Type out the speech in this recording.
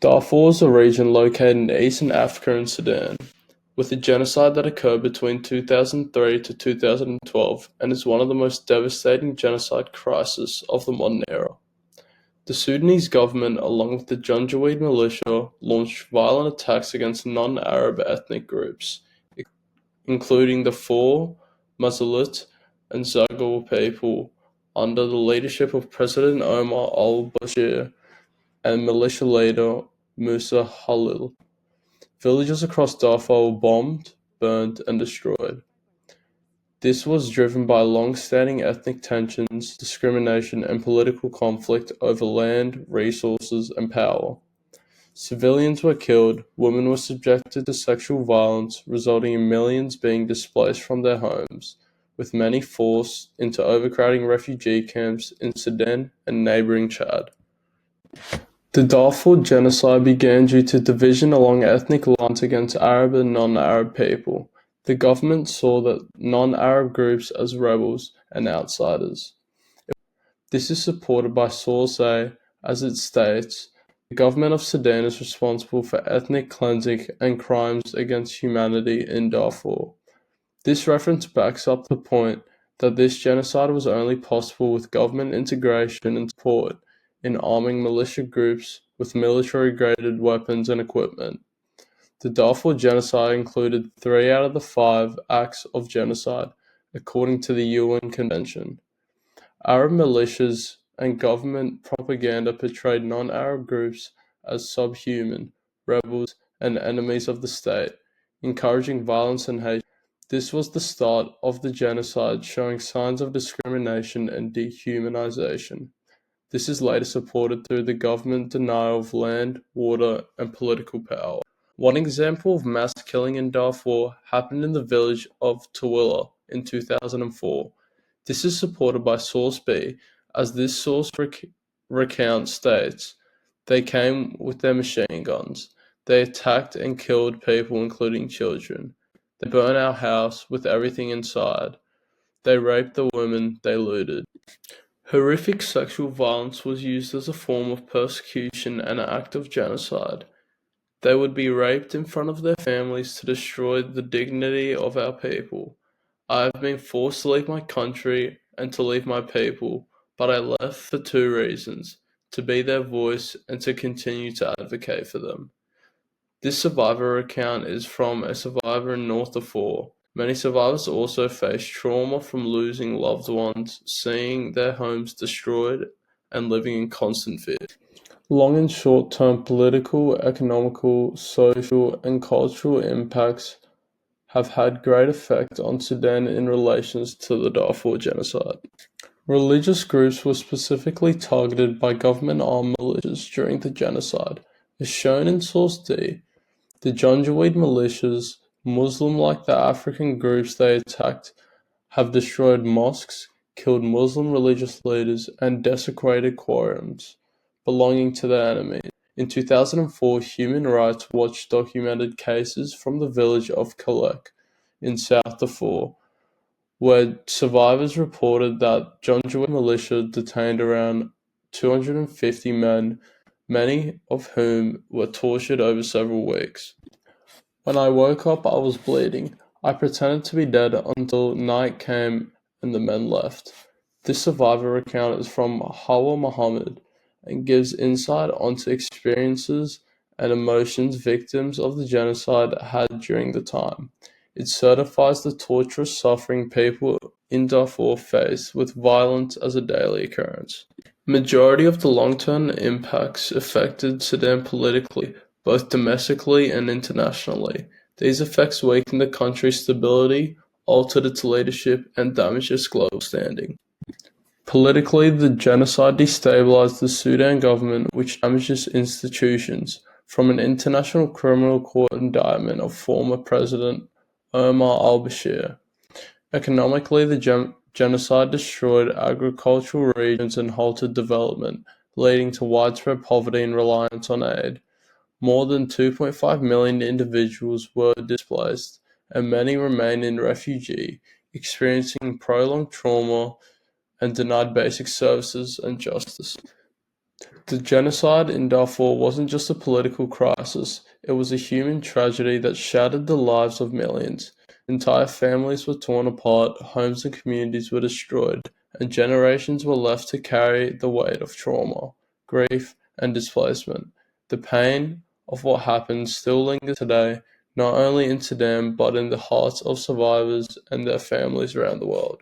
Darfur is a region located in eastern Africa and Sudan, with a genocide that occurred between 2003 to 2012 and is one of the most devastating genocide crises of the modern era. The Sudanese government, along with the Janjaweed militia, launched violent attacks against non-Arab ethnic groups, including the four Masalit and Zagor people, under the leadership of President Omar al-Bashir and militia leader Musa Halil. Villages across Darfur were bombed, burned, and destroyed. This was driven by long-standing ethnic tensions, discrimination, and political conflict over land, resources, and power. Civilians were killed, women were subjected to sexual violence, resulting in millions being displaced from their homes, with many forced into overcrowding refugee camps in Sudan and neighboring Chad. The Darfur genocide began due to division along ethnic lines against Arab and non-Arab people. The government saw that non-Arab groups as rebels and outsiders. This is supported by Source A, as it states, the government of Sudan is responsible for ethnic cleansing and crimes against humanity in Darfur. This reference backs up the point that this genocide was only possible with government integration and support in arming militia groups with military-grade weapons and equipment. The Darfur genocide included 3 out of the 5 acts of genocide, according to the UN Convention. Arab militias and government propaganda portrayed non-Arab groups as subhuman, rebels, and enemies of the state, encouraging violence and hate. This was the start of the genocide, showing signs of discrimination and dehumanization. This is later supported through the government denial of land, water, and political power. One example of mass killing in Darfur happened in the village of Tawila in 2004. This is supported by Source B, as this source recount states, they came with their machine guns. They attacked and killed people, including children. They burned our house with everything inside. They raped the women they looted. Horrific sexual violence was used as a form of persecution and an act of genocide. They would be raped in front of their families to destroy the dignity of our people. I have been forced to leave my country and to leave my people, but I left for 2 reasons: to be their voice and to continue to advocate for them. This survivor account is from a survivor in North Darfur. Many survivors also face trauma from losing loved ones, seeing their homes destroyed, and living in constant fear. Long and short-term political, economical, social, and cultural impacts have had great effect on Sudan in relation to the Darfur genocide. Religious groups were specifically targeted by government-armed militias during the genocide. As shown in Source D, the Janjaweed militias, Muslim like the African groups they attacked, have destroyed mosques, killed Muslim religious leaders, and desecrated Qurans belonging to their enemies. In 2004, Human Rights Watch documented cases from the village of Kalek in South Darfur, where survivors reported that Janjaweed militia detained around 250 men, many of whom were tortured over several weeks. When I woke up, I was bleeding. I pretended to be dead until night came and the men left. This survivor account is from Hawa Muhammad and gives insight onto experiences and emotions victims of the genocide had during the time. It certifies the torturous suffering people in Darfur face with violence as a daily occurrence. Majority of the long-term impacts affected Sudan politically, both domestically and internationally. These effects weakened the country's stability, altered its leadership, and damaged its global standing. Politically, the genocide destabilized the Sudan government, which damaged its institutions, from an International Criminal Court indictment of former President Omar al-Bashir. Economically, the genocide destroyed agricultural regions and halted development, leading to widespread poverty and reliance on aid. More than 2.5 million individuals were displaced, and many remain in refugee, experiencing prolonged trauma and denied basic services and justice. The genocide in Darfur wasn't just a political crisis, it was a human tragedy that shattered the lives of millions. Entire families were torn apart, homes and communities were destroyed, and generations were left to carry the weight of trauma, grief, and displacement. The pain of what happened still lingers today, not only in Sudan but in the hearts of survivors and their families around the world.